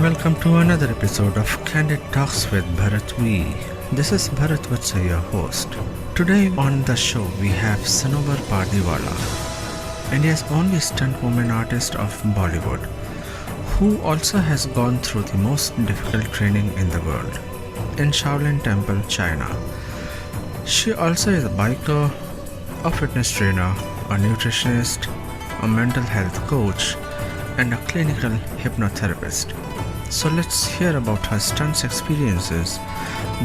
welcome to another episode of Candid Talks with Bharat. This is Bharat Vatsa, your host. Today on the show we have Sanober Pardiwalla, India's only stuntwoman artist of Bollywood, who also has gone through the most difficult training in the world, in Shaolin Temple, China. She also is a biker, a fitness trainer, a nutritionist, a mental health coach, and a clinical hypnotherapist. So let's hear about her stunts experiences,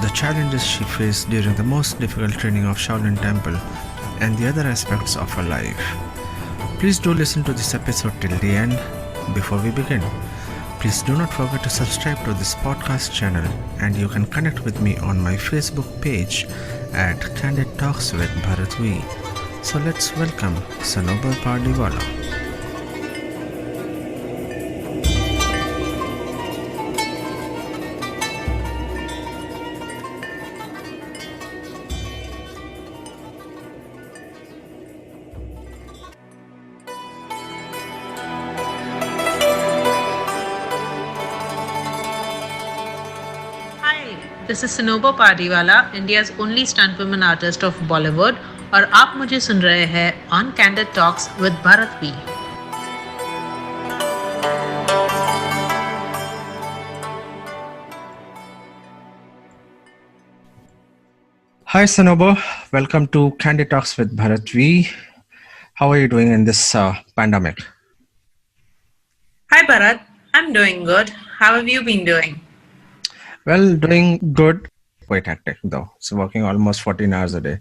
the challenges she faced during the most difficult training of Shaolin Temple, and the other aspects of her life. Please do listen to this episode till the end. Before we begin, please do not forget to subscribe to this podcast channel, and you can connect with me on my Facebook page at Candid Talks with Bharat. So let's welcome Sanober Pardiwalla. This is Sanober Pardiwalla, India's only stuntwoman artist of Bollywood, और आप मुझे सुन रहे हैं on Candid Talks with Bharat. Hi Sanober, welcome to Candid Talks with Bharat. How are you doing in this pandemic? Hi Bharat, I'm doing good. How have you been doing? Well, doing good. Quite hectic though. So working almost 14 hours a day.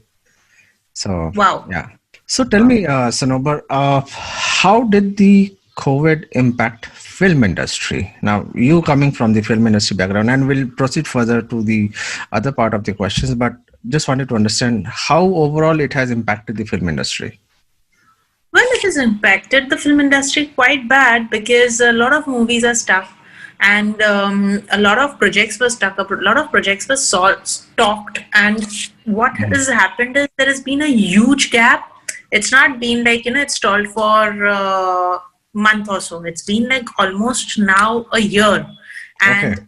So wow. Yeah. So tell me, Sanober, how did the COVID impact film industry? Now, you coming from the film industry background, and we'll proceed further to the other part of the questions, but just wanted to understand how overall it has impacted the film industry. Well, it has impacted the film industry quite bad because a lot of movies are stuck. And a lot of projects were stuck up, a lot of projects were stopped. And what has happened is there has been a huge gap. It's not been like, it's stalled for a month or so. It's been like almost now a year. And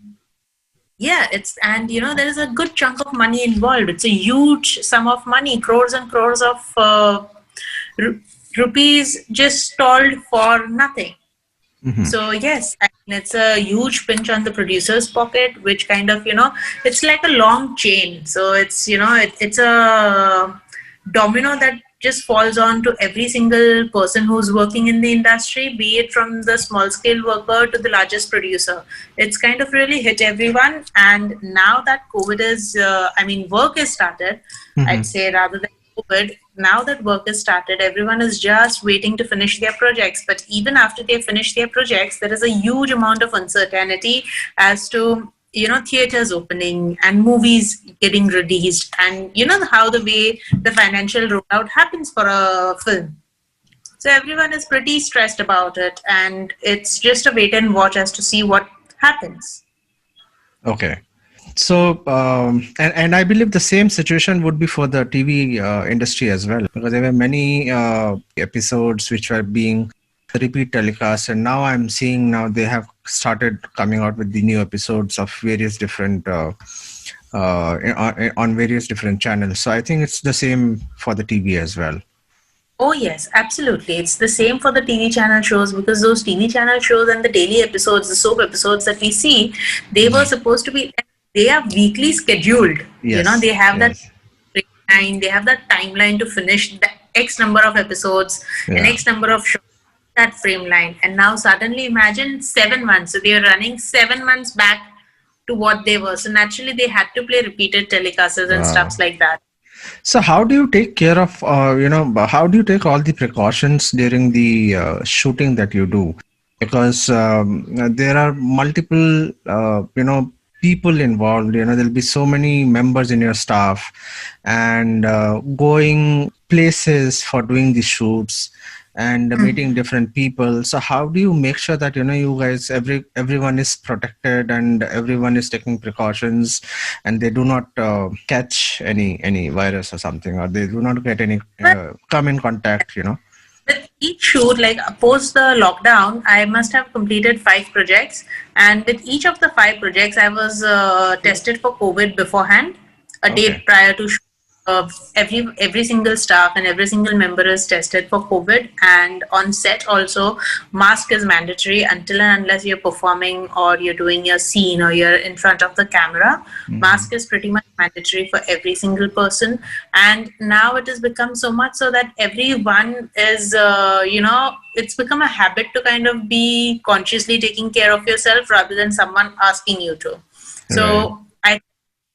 yeah, there is a good chunk of money involved. It's a huge sum of money, crores and crores of rupees just stalled for nothing. Mm-hmm. So yes, it's a huge pinch on the producer's pocket, which kind of, it's like a long chain. So it's, it's a domino that just falls on to every single person who's working in the industry, be it from the small scale worker to the largest producer. It's kind of really hit everyone. And now that COVID is, work is started, I'd say rather than COVID, now that work has started, everyone is just waiting to finish their projects. But even after they finish their projects, there is a huge amount of uncertainty as to, theaters opening and movies getting released, and how the way the financial rollout happens for a film. So everyone is pretty stressed about it, and it's just a wait and watch as to see what happens. Okay. So, and I believe the same situation would be for the TV industry as well, because there were many episodes which were being repeat telecast, and now I'm seeing they have started coming out with the new episodes of various different on various different channels. So I think it's the same for the TV as well. Oh yes, absolutely. It's the same for the TV channel shows, because those TV channel shows and the daily episodes, the soap episodes that we see, they were supposed to be. They are weekly scheduled. Yes. They have that timeline. They have that timeline to finish the X number of episodes and X number of shows, that frame line. And now suddenly imagine 7 months. So they are running 7 months back to what they were. So naturally they had to play repeated telecasts and stuff like that. So how do you take care of, how do you take all the precautions during the shooting that you do? Because there are multiple, people involved, there'll be so many members in your staff, and going places for doing the shoots and meeting different people. So how do you make sure that, you guys, everyone is protected and everyone is taking precautions, and they do not catch any virus or something, or they do not get any come in contact, each shoot, like post the lockdown, I must have completed 5 projects, and with each of the 5 projects, I was tested for COVID beforehand, a Okay. day prior to shoot. Every single staff and every single member is tested for COVID, and on set also, mask is mandatory until and unless you're performing or you're doing your scene or you're in front of the camera. Mask is pretty much mandatory for every single person, and now it has become so much so that everyone is, it's become a habit to kind of be consciously taking care of yourself rather than someone asking you to. Right. So I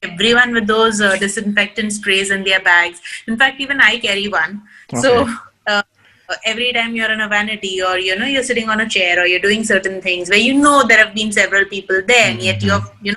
everyone with those disinfectant sprays in their bags. In fact, even I carry one. So Okay. uh, every time you're in a vanity, or you're sitting on a chair, or you're doing certain things where you know there have been several people there, and yet you're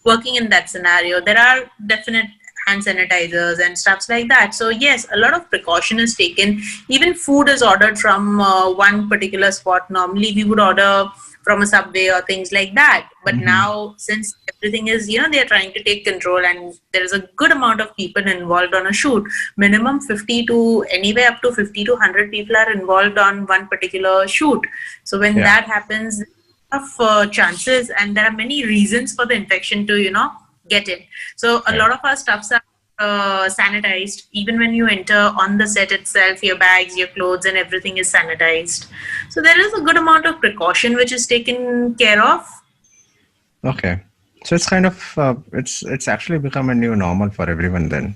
working in that scenario, there are definite hand sanitizers and stuffs like that. So yes, a lot of precaution is taken. Even food is ordered from one particular spot. Normally we would order from a subway or things like that, but now since everything is, they're trying to take control, and there is a good amount of people involved on a shoot. Minimum 50 to anywhere up to 50 to 100 people are involved on one particular shoot. So when Yeah. that happens, of chances, and there are many reasons for the infection to get in. So a Right. lot of our stuffs are sanitized. Even when you enter on the set itself, your bags, your clothes, and everything is sanitized. So there is a good amount of precaution which is taken care of. Okay. So it's kind of it's actually become a new normal for everyone then.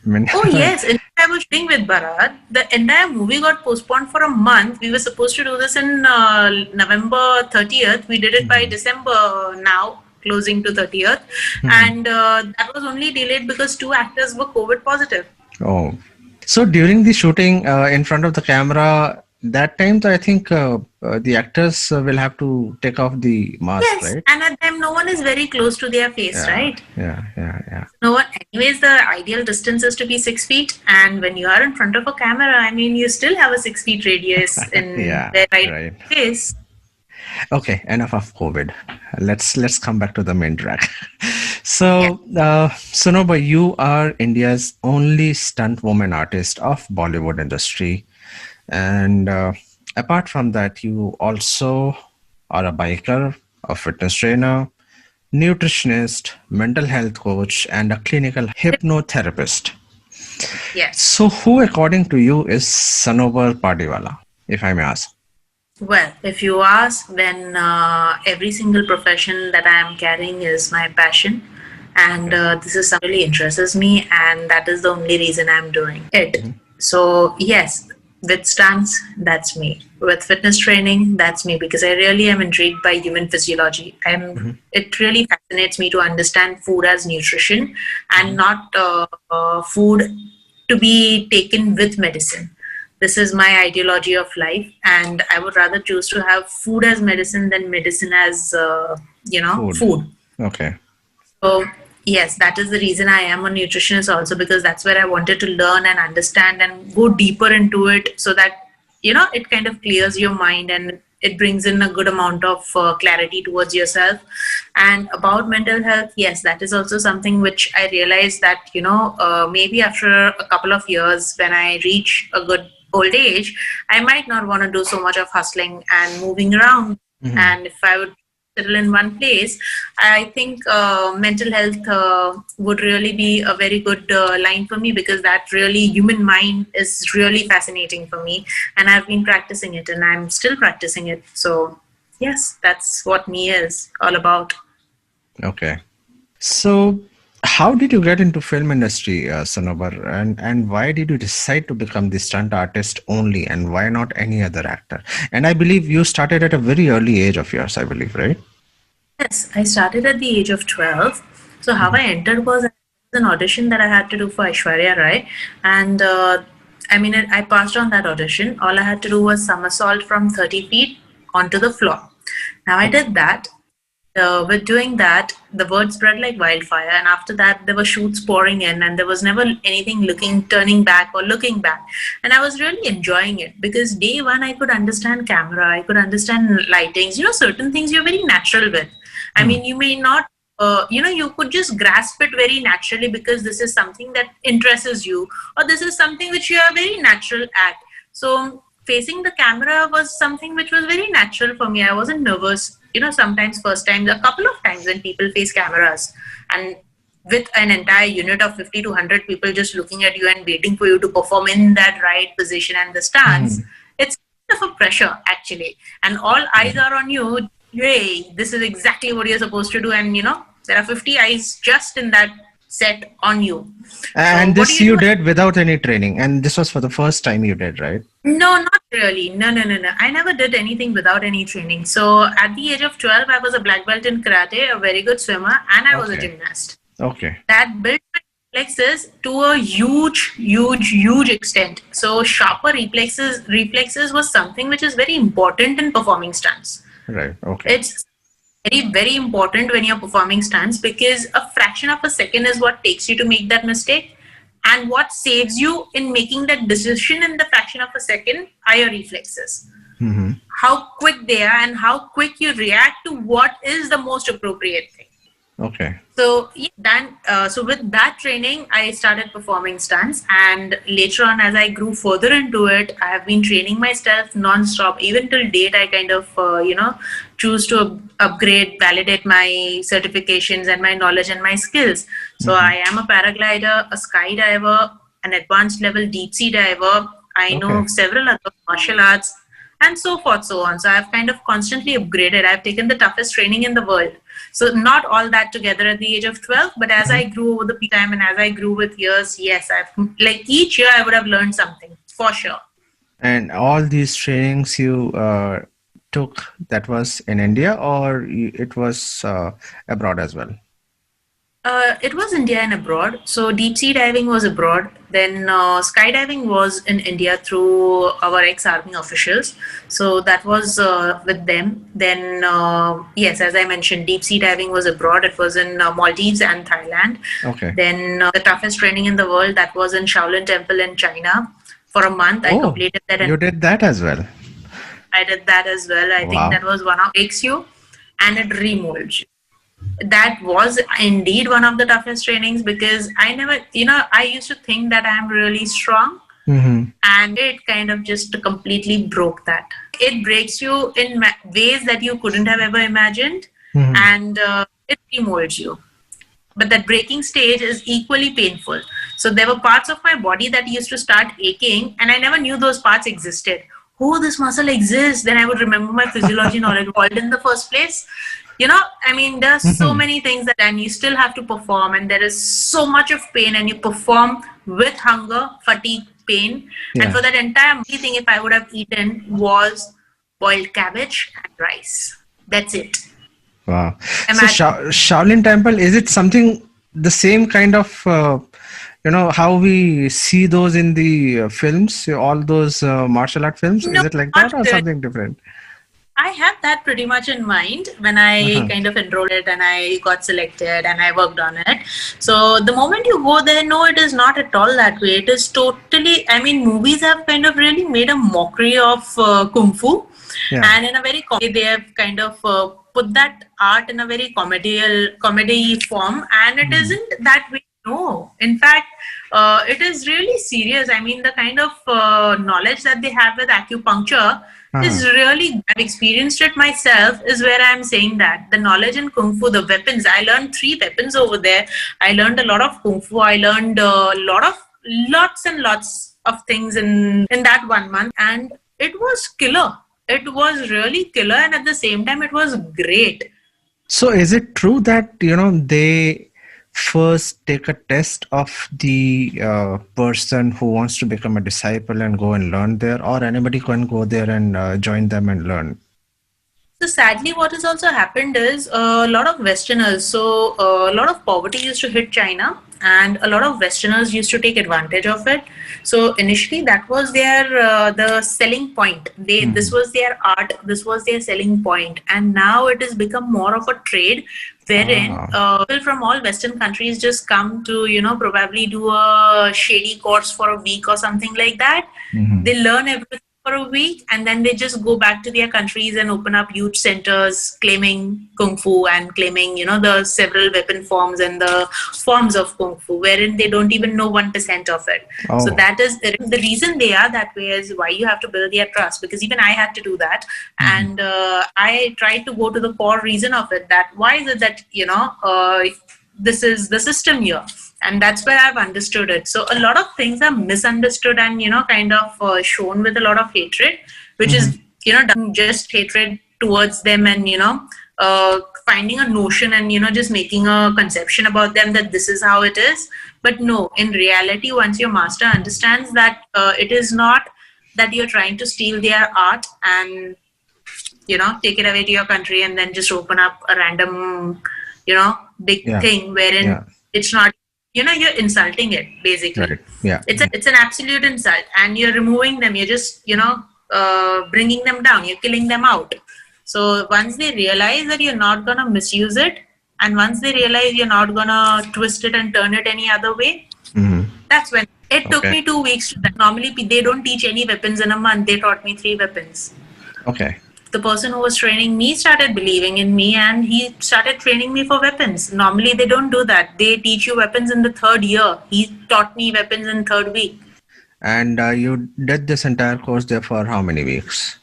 I mean, Oh yes, in fact, I was shooting with Bharat. The entire movie got postponed for a month. We were supposed to do this in November 30th. We did it by December now, closing to 30th. And that was only delayed because 2 actors were COVID positive. oh. So during the shooting in front of the camera, that time I think the actors will have to take off the mask, Yes, right? and at them, no one is very close to their face, Yeah, right? yeah. No one. Anyways, the ideal distance is to be 6 feet, and when you are in front of a camera, I mean, you still have a 6 feet radius in Yeah, their right right. face. Okay, enough of COVID. Let's come back to the main track. Yeah. So, Sanober, you are India's only stunt woman artist of Bollywood industry, and apart from that, you also are a biker, a fitness trainer, nutritionist, mental health coach, and a clinical hypnotherapist. Yes. So, who, according to you, is Sanober Pardiwalla, if I may ask? Well, if you ask, then every single profession that I am carrying is my passion, and this is something that really interests me, and that is the only reason I'm doing it. So yes, with stunts, that's me. With fitness training, that's me, because I really am intrigued by human physiology. It really fascinates me to understand food as nutrition and not food to be taken with medicine. This is my ideology of life, and I would rather choose to have food as medicine than medicine as Food. food. Okay. So yes, that is the reason I am a nutritionist also, because that's where I wanted to learn and understand and go deeper into it, so that it kind of clears your mind and it brings in a good amount of clarity towards yourself. And about mental health, yes, that is also something which I realized that maybe after a couple of years, when I reach a good old age, I might not want to do so much of hustling and moving around. And if I would settle in one place, I think mental health would really be a very good line for me, because that really human mind is really fascinating for me, and I've been practicing it and I'm still practicing it. So yes, that's what me is all about. Okay. So, how did you get into film industry, Sanobar, and why did you decide to become the stunt artist only, and why not any other actor? And I believe you started at a very early age of yours, I believe, right? Yes, I started at the age of 12. So how I entered was an audition that I had to do for Aishwarya Rai, and I passed on that audition. All I had to do was somersault from 30 feet onto the floor. Now I did that. With doing that, the word spread like wildfire, and after that, there were shoots pouring in, and there was never anything turning back or looking back. And I was really enjoying it, because day one, I could understand camera, I could understand lightings, certain things you're very natural with. I mean, you may not, you could just grasp it very naturally, because this is something that interests you, or this is something which you are very natural at. So facing the camera was something which was very natural for me. I wasn't nervous. Sometimes first time, a couple of times when people face cameras and with an entire unit of 50 to 100 people just looking at you and waiting for you to perform in that right position and the stance, it's kind of a pressure actually. And all eyes are on you. Hey, this is exactly what you're supposed to do. And there are 50 eyes just in that set on you. And So what do this you you do? did without any training, and this was for the first time you did, right? No, not really. No, no, no, no. I never did anything without any training. So at the age of 12, I was a black belt in karate, a very good swimmer, and I was a Okay. gymnast. Okay. That built my reflexes to a huge, huge, huge extent. So sharper reflexes was something which is very important in performing stunts. Right. Okay. It's very, very important when you're performing stunts because a fraction of a second is what takes you to make that mistake. And what saves you in making that decision in the fraction of a second are your reflexes. How quick they are and how quick you react to what is the most appropriate thing. Okay. So so with that training, I started performing stunts, and later on, as I grew further into it, I have been training myself non-stop. Even till date, I kind of choose to upgrade, validate my certifications and my knowledge and my skills. So I am a paraglider, a skydiver, an advanced level deep sea diver. I know several other martial arts and so forth, so on. So I've kind of constantly upgraded. I've taken the toughest training in the world. So not all that together at the age of 12, but as I grew over the time and as I grew with years, yes, like each year I would have learned something for sure. And all these trainings you took, that was in India, or it was abroad as well? It was India and abroad. So deep sea diving was abroad. Then skydiving was in India through our ex-army officials. So that was with them. Then yes, as I mentioned, deep sea diving was abroad. It was in Maldives and Thailand. Okay. Then the toughest training in the world, that was in Shaolin Temple in China. For a month, I completed that. You did that as well? I did that as well. I think that was one of takes you and it remolds you. That was indeed one of the toughest trainings because I never, I used to think that I'm really strong, and it kind of just completely broke that. It breaks you in ways that you couldn't have ever imagined, and it remolds you. But that breaking stage is equally painful. So there were parts of my body that used to start aching, and I never knew those parts existed. Oh, this muscle exists. Then I would remember my physiology knowledge in the first place. I mean, there's so many things that, and you still have to perform, and there is so much of pain, and you perform with hunger, fatigue, pain. Yeah. And for that entire thing, if I would have eaten was boiled cabbage and rice. That's it. Wow. So Shaolin Temple, is it something, the same kind of, how we see those in the films, all those martial art films? No, is it like that or something different? I had that pretty much in mind when I kind of enrolled it and I got selected and I worked on it. So the moment you go there, no, it is not at all that way. It is totally, I mean, movies have kind of really made a mockery of Kung Fu. Yeah. And in a very they have kind of put that art in a very comedy form, and it isn't that way. No, in fact, it is really serious. I mean, the kind of knowledge that they have with acupuncture is really, I've experienced it myself, is where I'm saying that. The knowledge in Kung Fu, the weapons, I learned 3 weapons over there. I learned a lot of Kung Fu. I learned lots and lots of things in that 1 month, and it was killer. It was really killer, and at the same time, it was great. So is it true that, they first take a test of the person who wants to become a disciple and go and learn there, or anybody can go there and join them and learn? So sadly, what has also happened is a lot of Westerners, so a lot of poverty used to hit China, and a lot of Westerners used to take advantage of it. So initially, that was their the selling point. This was their art, this was their selling point, and now it has become more of a trade, wherein people from all Western countries just come to probably do a shady course for a week or something like that. They learn everything for a week, and then they just go back to their countries and open up huge centers claiming kung fu and claiming, the several weapon forms and the forms of kung fu, wherein they don't even know 1% of it. So Oh. that is the reason they are that way, is why you have to build their trust, because even I had to do that. And I tried to go to the core reason of it, that why is it that, this is the system here, and that's where I've understood it. So a lot of things are misunderstood and kind of shown with a lot of hatred, which is done just hatred towards them, and finding a notion and just making a conception about them that this is how it is. But no, in reality, once your master understands that it is not that you're trying to steal their art and take it away to your country and then just open up a random big thing wherein it's not, you're insulting it basically. Right. Yeah. It's an absolute insult, and you're removing them. You're just bringing them down. You're killing them out. So once they realize that you're not gonna misuse it, and once they realize you're not gonna twist it and turn it any other way, that's when it took me 2 weeks to that. Normally they don't teach any weapons in a month. They taught me 3 weapons. Okay. The person who was training me started believing in me, and he started training me for weapons. Normally they don't do that. They teach you weapons in the 3rd year. He taught me weapons in 3rd week. And you did this entire course there for how many weeks?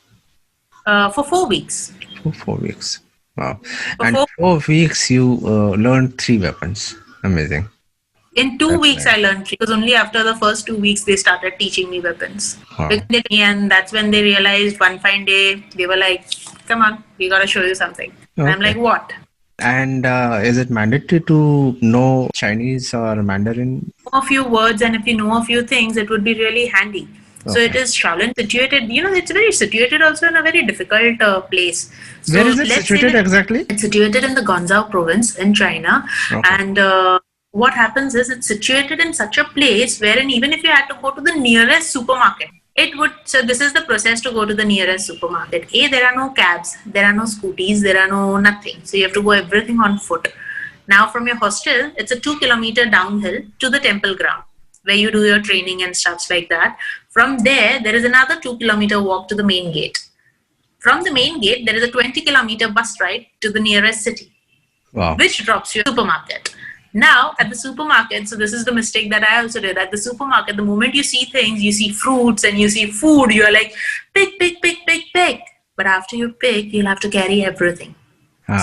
For 4 weeks. For 4 weeks. Wow. And 4 weeks you learned 3 weapons. Amazing. In 2 weeks, I learned 3, because only after the first 2 weeks they started teaching me weapons. Wow. And that's when they realized one fine day, they were like, come on, we gotta show you something. And I'm like, what? And is it mandatory to know Chinese or Mandarin? A few words, and if you know a few things, it would be really handy. So it is Shaolin situated, it's very situated also in a very difficult place. So where is it situated exactly? It's situated in the Guangzhou province in China. And what happens is it's situated in such a place wherein even if you had to go to the nearest supermarket, so this is the process to go to the nearest supermarket. There are no cabs, there are no scooties, there are no nothing. So you have to go everything on foot. Now from your hostel, it's a 2-kilometer downhill to the temple ground where you do your training and stuff like that. From there is another 2-kilometer walk to the main gate. From the main gate, there is a 20-kilometer bus ride to the nearest city, which drops you at the supermarket. Now, at the supermarket, so this is the mistake that I also did. At the supermarket, the moment you see things, you see fruits and you see food, you're like, pick, pick, pick, pick, pick. But after you pick, you'll have to carry everything.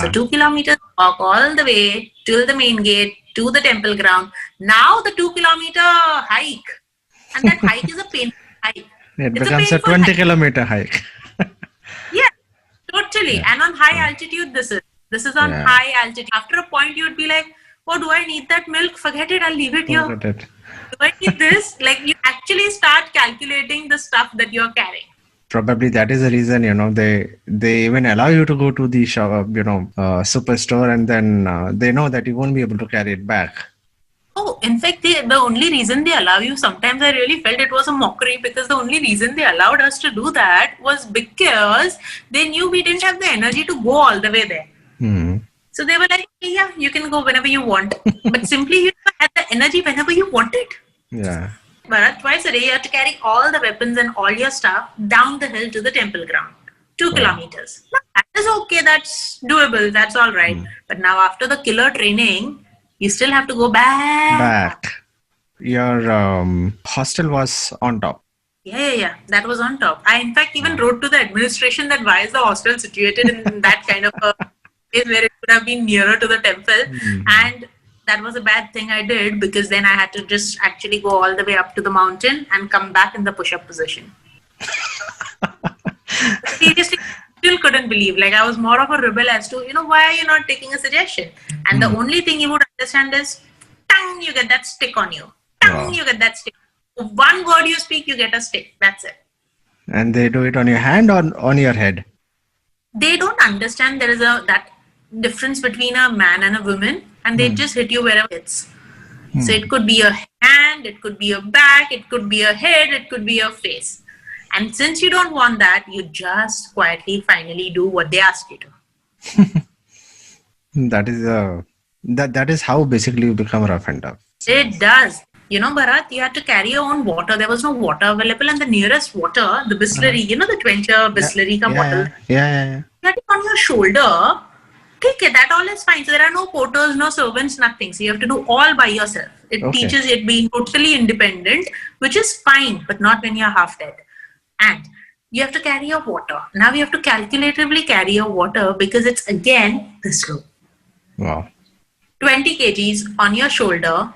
So 2 kilometers walk all the way till the main gate, to the temple ground. Now the 2-kilometer hike. And that hike is a painful hike. It becomes a 20-kilometer hike. Yeah, totally. And on high altitude, this is on high altitude. After a point, you would be like, oh, do I need that milk? Forget it. I'll leave it here. Do I need this? Like, you actually start calculating the stuff that you're carrying. Probably that is the reason, they even allow you to go to the shop, Superstore, and then they know that you won't be able to carry it back. Oh, in fact, the only reason they allow you, sometimes I really felt it was a mockery, because the only reason they allowed us to do that was because they knew we didn't have the energy to go all the way there. So they were like, yeah, you can go whenever you want. But simply you had the energy whenever you wanted. Yeah. But twice a day, you have to carry all the weapons and all your stuff down the hill to the temple ground. 2 kilometers. Now, that is okay. That's doable. That's all right. But now after the killer training, you still have to go back. Your hostel was on top. Yeah. That was on top. I, in fact, even wrote to the administration that why is the hostel situated in that kind of a place where it could have been nearer to the temple. And that was a bad thing I did, because then I had to just actually go all the way up to the mountain and come back in the push-up position. Seriously, still couldn't believe. Like, I was more of a rebel as to, why are you not taking a suggestion? And the only thing you would understand is, tang, you get that stick on you. Tang, you get that stick. One word you speak, you get a stick. That's it. And they do it on your hand or on your head? They don't understand there is that difference between a man and a woman, and they just hit you wherever it hits. So it could be a hand, it could be a back, it could be a head, it could be a face. And since you don't want that, you just quietly finally do what they ask you to. That is how basically you become rough and tough. It does. Bharat, you had to carry your own water. There was no water available, and the nearest water, the Uh-huh. Bisleri, the 20 Yeah, Bisleri ka yeah, bottle, yeah, yeah, yeah, you had it on your shoulder. Okay, that all is fine. So there are no porters, no servants, nothing. So you have to do all by yourself. yeah. It Okay. teaches it being totally independent, which is fine, but not when you're half dead. And you have to carry your water. Now you have to calculatively carry your water because it's again the slope. Wow. 20 kgs on your shoulder,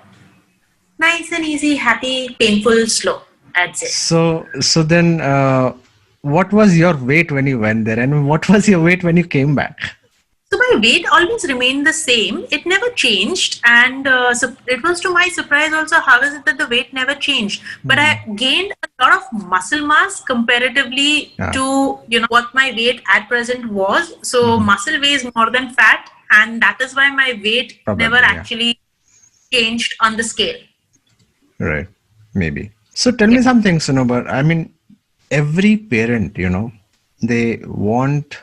nice and easy, happy, painful, slow. That's it. So then, what was your weight when you went there, and what was your weight when you came back? So my weight always remained the same. It never changed, and so it was to my surprise also. How is it that the weight never changed? But I gained a lot of muscle mass comparatively Yeah. to what my weight at present was. So muscle weighs more than fat, and that is why my weight never Probably, yeah. actually changed on the scale. Right. Maybe. So tell me something, Sanober. I mean, every parent, they want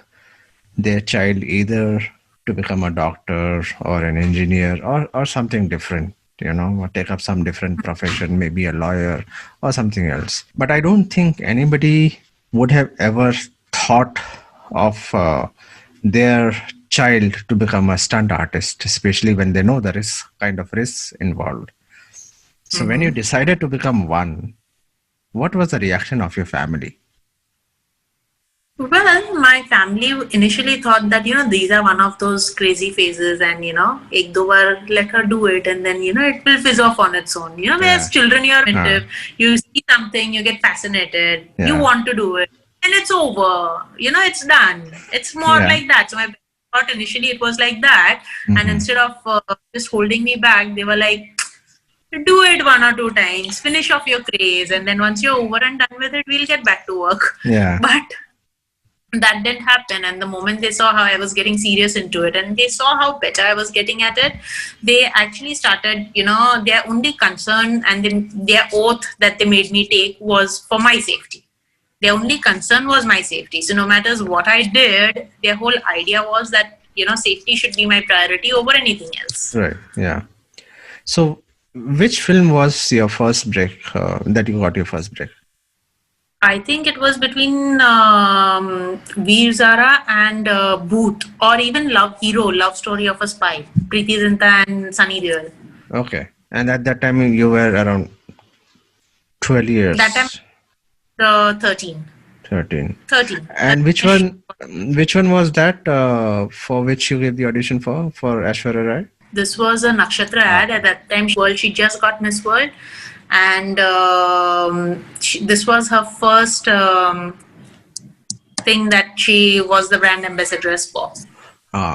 their child either to become a doctor or an engineer or something different, or take up some different profession, maybe a lawyer or something else. But I don't think anybody would have ever thought of their child to become a stunt artist, especially when they know there is kind of risks involved. So when you decided to become one, what was the reaction of your family? Well, my family initially thought that, these are one of those crazy phases and, ek do bar let her do it and then, it will fizz off on its own. Whereas children, you're attentive, you see something, you get fascinated, you want to do it, and it's over, it's done. It's more like that. So my parents thought initially it was like that. And instead of just holding me back, they were like, do it 1 or 2 times, finish off your craze, and then once you're over and done with it, we'll get back to work. Yeah. But that didn't happen, and the moment they saw how I was getting serious into it and they saw how better I was getting at it, they actually started, their only concern and their oath that they made me take was for my safety. Their only concern was my safety. So no matter what I did, their whole idea was that, safety should be my priority over anything else. Right. Yeah. So which film was your first break, that you got your first break? I think it was between Veer Zara and Bhoot, or even Love Story of a Spy, Preeti Zinta and Sunny Deol. Okay. And at that time you were around 12 years. That time, 13. 13. And which one was that for which you gave the audition for Aishwarya Rai? This was a Nakshatra ad. At that time, she just got Miss World. And this was her first thing that she was the brand ambassadress for.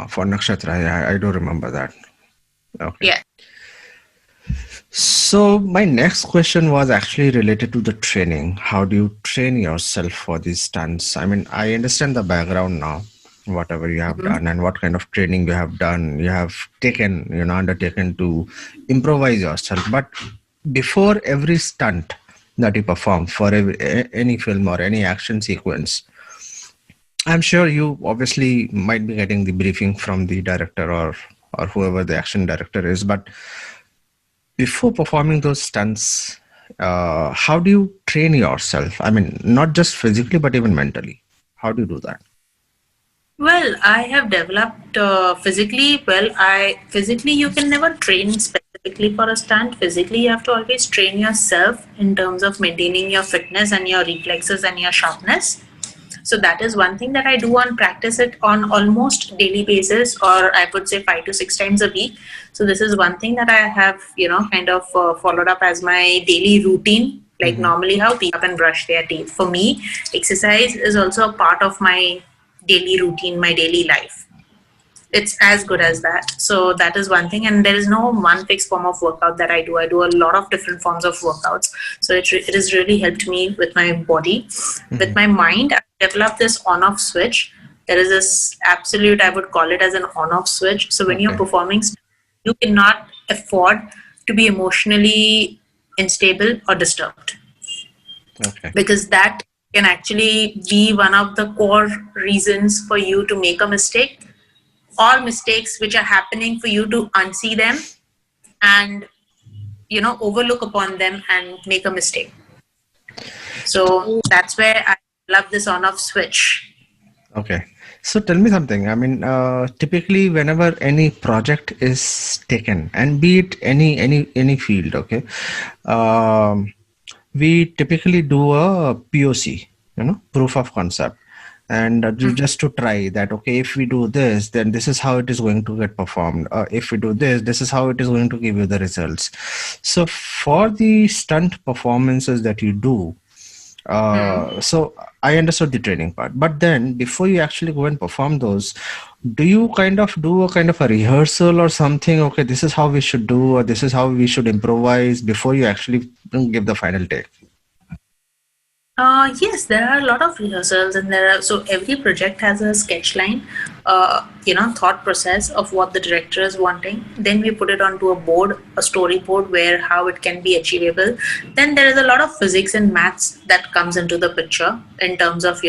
For Nakshatra, I do remember that. Okay. Yeah. So my next question was actually related to the training. How do you train yourself for these stunts? I mean, I understand the background now, whatever you have done and what kind of training you have done, you have taken, undertaken to improvise yourself. But before every stunt that you perform for any film or any action sequence, I'm sure you obviously might be getting the briefing from the director or whoever the action director is. But before performing those stunts, how do you train yourself? I mean, not just physically, but even mentally. How do you do that? Well, I have developed physically. Physically, you can never train specifically for a stunt. Physically, you have to always train yourself in terms of maintaining your fitness and your reflexes and your sharpness. So that is one thing that I do and practice it on almost daily basis, or I would say 5 to 6 times a week. So this is one thing that I have, kind of followed up as my daily routine. Like normally how people up and brush their teeth. For me, exercise is also a part of my daily routine, my daily life. It's as good as that. So that is one thing. And there is no one fixed form of workout that I do. I do a lot of different forms of workouts. So it has really helped me with my body. With my mind, I've developed this on-off switch. There is this absolute, I would call it as an on-off switch. So when you're performing, you cannot afford to be emotionally unstable or disturbed. Okay. Because that can actually be one of the core reasons for you to make a mistake, or mistakes which are happening for you to unsee them and overlook upon them and make a mistake. So that's where I love this on-off switch. Okay. So tell me something. I mean, typically, whenever any project is taken, and be it any field, okay, um, we typically do a POC, proof of concept, and just to try that. Okay, if we do this, then this is how it is going to get performed. If we do this, this is how it is going to give you the results. So for the stunt performances that you do, so I understood the training part, but then before you actually go and perform those, do you kind of do a kind of a rehearsal or something? Okay, this is how we should do, or this is how we should improvise before you actually give the final take. Yes, there are a lot of rehearsals, and so every project has a sketch line, thought process of what the director is wanting. Then we put it onto a board, a storyboard, where how it can be achievable. Then there is a lot of physics and maths that comes into the picture in terms of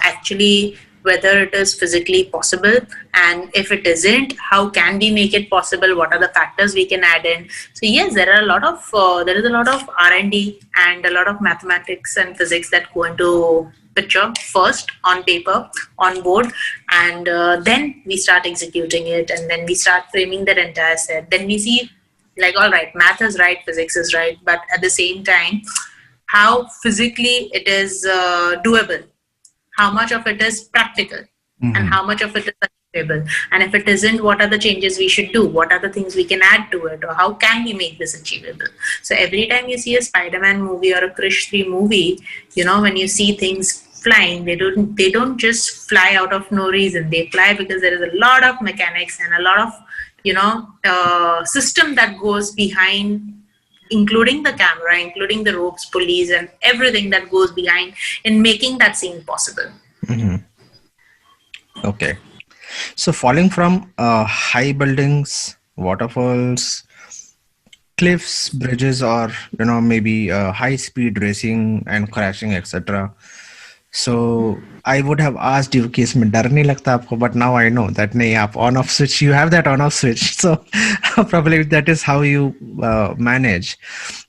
actually whether it is physically possible, and if it isn't, how can we make it possible, what are the factors we can add in. So yes, there is a lot of R&D and a lot of mathematics and physics that go into picture first on paper, on board, and then we start executing it, and then we start framing that entire set. Then we see, like, all right, math is right, physics is right, but at the same time, how physically it is doable, how much of it is practical, and how much of it is achievable. And if it isn't, what are the changes we should do? What are the things we can add to it? Or how can we make this achievable? So every time you see a Spider-Man movie or a Krish 3 movie, when you see things flying, they don't just fly out of no reason. They fly because there is a lot of mechanics and a lot of, system that goes behind, including the camera, including the ropes, pulleys, and everything that goes behind in making that scene possible. Okay. So falling from high buildings, waterfalls, cliffs, bridges, or maybe high speed racing and crashing, etc. So I would have asked you, case mein dar nahi lagta aapko, but now I know that nahi, aap on off switch, you have that on off switch. So probably that is how you manage.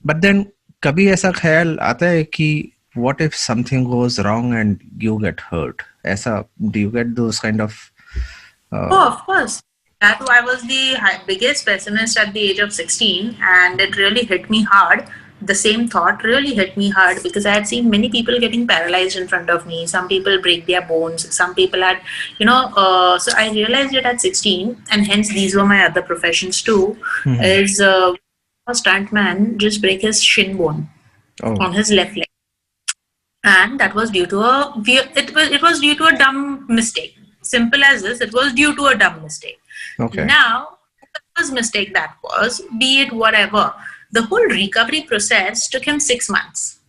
But then kabhi aisa khayal aata hai ki what if something goes wrong and you get hurt? Aisa, do you get those kind of Oh, of course. That I was the biggest pessimist at the age of 16, and it really hit me hard. The same thought really hit me hard because I had seen many people getting paralyzed in front of me. Some people break their bones. Some people had, so I realized it at 16, and hence these were my other professions too. Is a stuntman just break his shin bone on his left leg, and that was due to it was due to a dumb mistake. Simple as this, it was due to a dumb mistake. Okay. Now, the first mistake that was, be it whatever, the whole recovery process took him 6 months.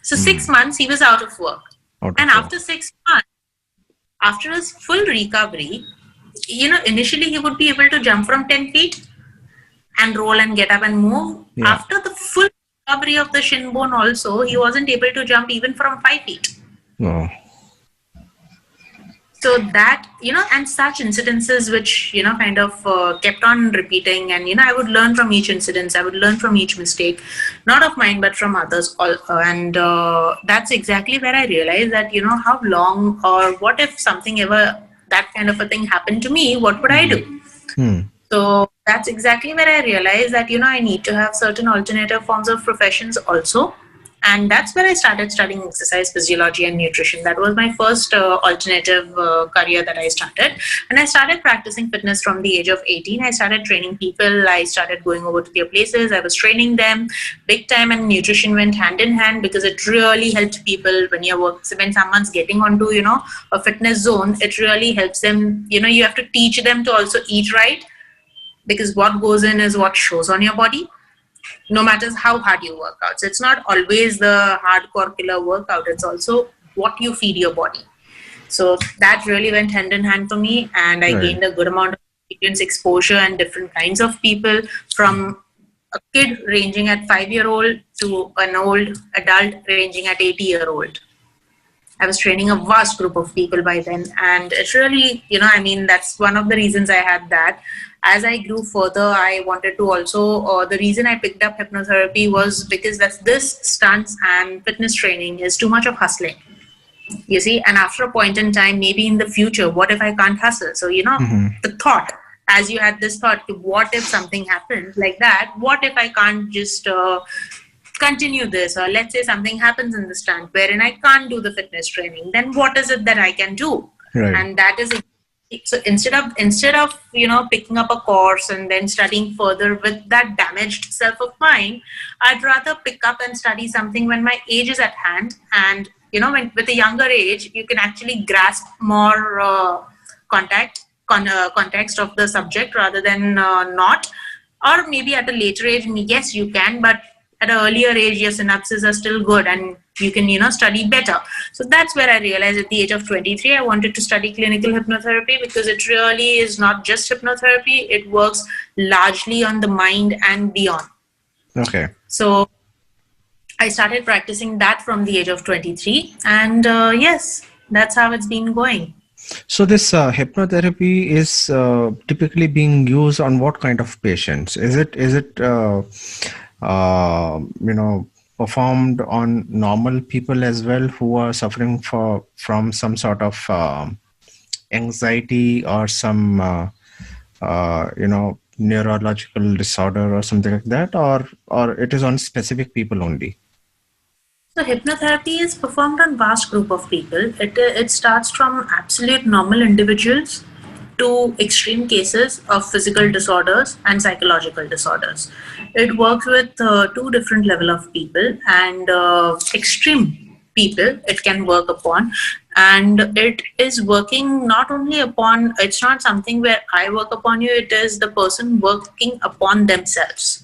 So 6 months he was out of work. After 6 months, after his full recovery, initially he would be able to jump from 10 feet and roll and get up and move. Yeah. After the full recovery of the shin bone also, he wasn't able to jump even from 5 feet. Oh. So that, and such incidences which, kind of kept on repeating, and, I would learn from each incident. I would learn from each mistake, not of mine, but from others. And that's exactly where I realized that, how long, or what if something ever, that kind of a thing happened to me, what would I do? So that's exactly where I realized that, I need to have certain alternative forms of professions also. And that's where I started studying exercise physiology and nutrition. That was my first alternative career that I started. And I started practicing fitness from the age of 18. I started training people. I started going over to their places. I was training them big time, and nutrition went hand in hand because it really helped people when someone's getting onto, a fitness zone, it really helps them. You have to teach them to also eat right, because what goes in is what shows on your body. No matter how hard you work out. So it's not always the hardcore killer workout. It's also what you feed your body. So that really went hand in hand for me. And I gained a good amount of experience, exposure, and different kinds of people, from a kid ranging at 5-year-old to an old adult ranging at 80-year-old. I was training a vast group of people by then. And it really, that's one of the reasons I had that. as I grew further, I wanted to also, the reason I picked up hypnotherapy was because this stunts and fitness training is too much of hustling. You see, and after a point in time, maybe in the future, what if I can't hustle? So, the thought, as you had this thought, what if something happens like that? What if I can't just continue this? Or let's say something happens in the stunt wherein I can't do the fitness training, then what is it that I can do? Right. And that is so instead of picking up a course and then studying further with that damaged self of mine, I'd rather pick up and study something when my age is at hand. And with a younger age, you can actually grasp more context of the subject rather than not. Or maybe at a later age, yes, you can, but at an earlier age, your synapses are still good and you can study better. So that's where I realized at the age of 23, I wanted to study clinical hypnotherapy, because it really is not just hypnotherapy. It works largely on the mind and beyond. Okay. So I started practicing that from the age of 23, and yes, that's how it's been going. So this hypnotherapy is typically being used on what kind of patients? Is it performed on normal people as well who are suffering from some sort of anxiety or some neurological disorder or something like that, or it is on specific people only? So hypnotherapy is performed on vast group of people. It starts from absolute normal individuals to extreme cases of physical disorders and psychological disorders. It works with two different level of people, and extreme people it can work upon. And it is working not only upon, it's not something where I work upon you, it is the person working upon themselves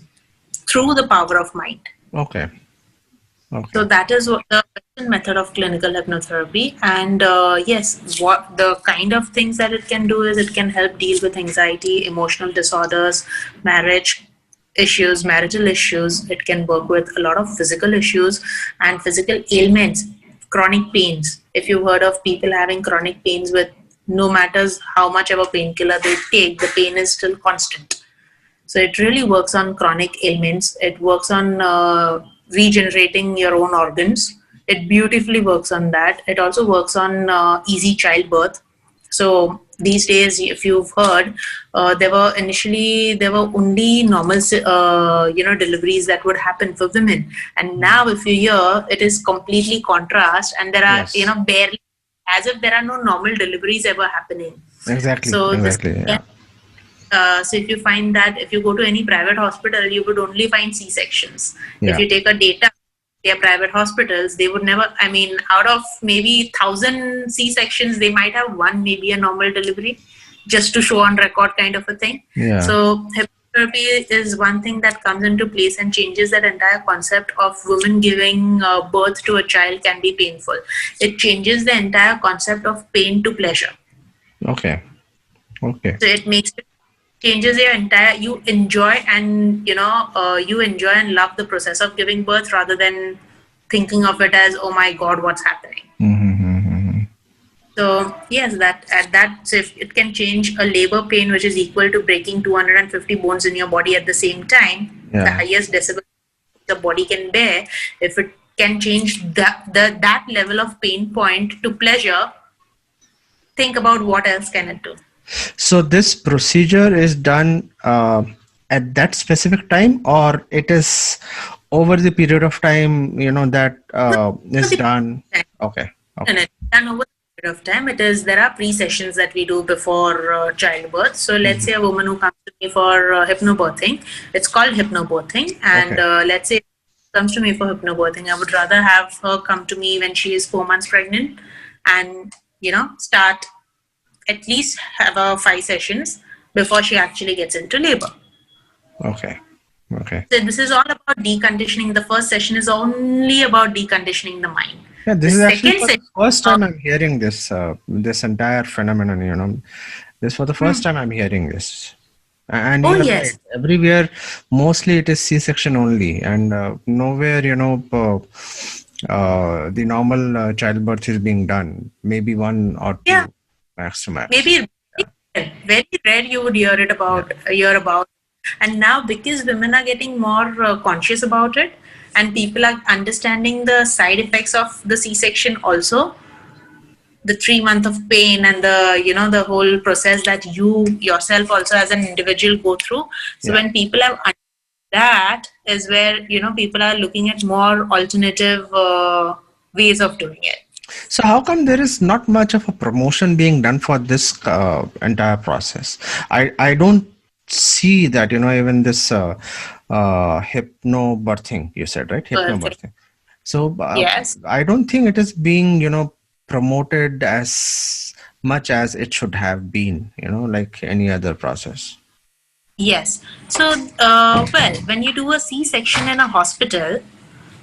through the power of mind. Okay. So that is what the method of clinical hypnotherapy. And yes, what the kind of things that it can do is it can help deal with anxiety, emotional disorders, marriage issues, marital issues. It can work with a lot of physical issues and physical ailments, chronic pains. If you've heard of people having chronic pains, with no matters how much of a painkiller they take, the pain is still constant. So it really works on chronic ailments. It works on regenerating your own organs. It beautifully works on that. It also works on easy childbirth. So these days, if you've heard, there were only normal deliveries that would happen for women, and now if you hear, it is completely contrast, and there are barely, as if there are no normal deliveries ever happening. Exactly. So exactly. so if you find that if you go to any private hospital, you would only find C-sections. Yeah. If you take a data, their private hospitals, they would never, out of maybe 1,000 C-sections, they might have one, maybe a normal delivery, just to show on record kind of a thing. Yeah. So hypnotherapy is one thing that comes into place and changes that entire concept of women giving birth to a child can be painful. It changes the entire concept of pain to pleasure. Okay. So it makes it changes your entire, you enjoy and love the process of giving birth rather than thinking of it as, oh my god, what's happening. So yes, so if it can change a labor pain which is equal to breaking 250 bones in your body at the same time, the highest decibel the body can bear, if it can change that level of pain point to pleasure, think about what else can it do. So this procedure is done at that specific time, or it is over the period of time, that is done? Okay. And it's done over the period of time. There are pre-sessions that we do before childbirth. So let's say a woman who comes to me for hypnobirthing, it's called hypnobirthing. And let's say comes to me for hypnobirthing, I would rather have her come to me when she is 4 months pregnant and, start at least have 5 sessions before she actually gets into labor. Okay. So this is all about deconditioning. The first session is only about deconditioning the mind. Yeah, this is actually for the first time I'm hearing this entire phenomenon. This for the first time I'm hearing this. And yes, right, everywhere mostly it is C-section only, and nowhere the normal childbirth is being done. Maybe 1 or 2 max to max. Maybe very rare you would hear about. And now, because women are getting more conscious about it, and people are understanding the side effects of the C-section also, the 3 month of pain and the whole process that you yourself also as an individual go through. So Yeah. when people have that is where people are looking at more alternative ways of doing it. So how come there is not much of a promotion being done for this entire process? I don't see that, even this hypnobirthing, you said, right? Perfect. Hypnobirthing. So Yes. I don't think it is being, promoted as much as it should have been, like any other process. Yes. So, well, when you do a C-section in a hospital,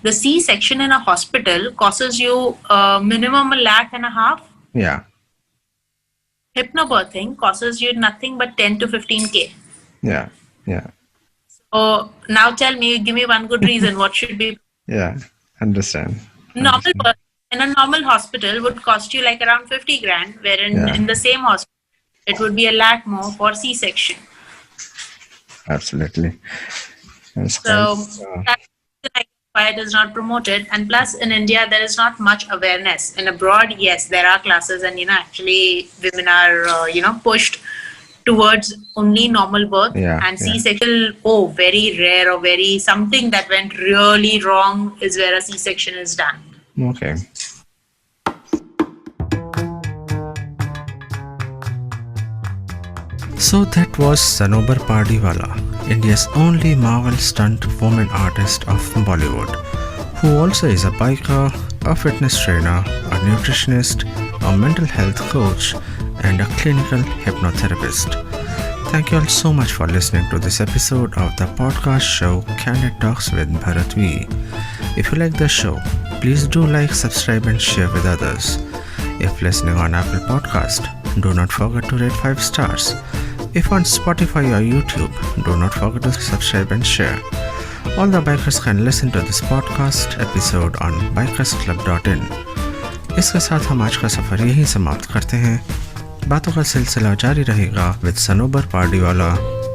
the C-section in a hospital costs you minimum 1.5 lakh. Yeah. Hypnobirthing costs you nothing but 10 to 15K. Yeah. Yeah. So now tell me, give me one good reason what should be Yeah. Understand. normal birth in a normal hospital would cost you like around 50 grand, wherein Yeah. in the same hospital it would be 1 lakh more for C-section. Absolutely. That's So quite, that's the reason why it is not promoted. And plus, in India, there is not much awareness. In abroad, yes, there are classes, and actually, women are pushed towards only normal birth, yeah. and Yeah. C-section. Oh, very rare or very something that went really wrong is where a C-section is done. Okay. So that was Sanober Pardiwalla, India's only Marvel stunt woman artist of Bollywood, who also is a biker, a fitness trainer, a nutritionist, a mental health coach, and a clinical hypnotherapist. Thank you all so much for listening to this episode of the podcast show Candid Talks with Bharat V. If you like the show, please do like, subscribe, and share with others. If listening on Apple Podcast, do not forget to rate 5 stars. If on Spotify or YouTube, do not forget to subscribe and share. All the bikers can listen to this podcast episode on bikersclub.in. इसके साथ हम आज का सफ़र यहीं समाप्त करते हैं. बातों का सिलसिला जारी रहेगा with Sanober Pardiwalla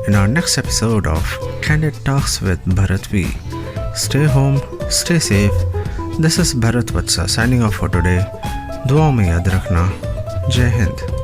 in our next episode of Candid Talks with Bharat V. Stay home, stay safe. This is Bharat Vatsa signing off for today. दुआओं में याद रखना. जय हिंद.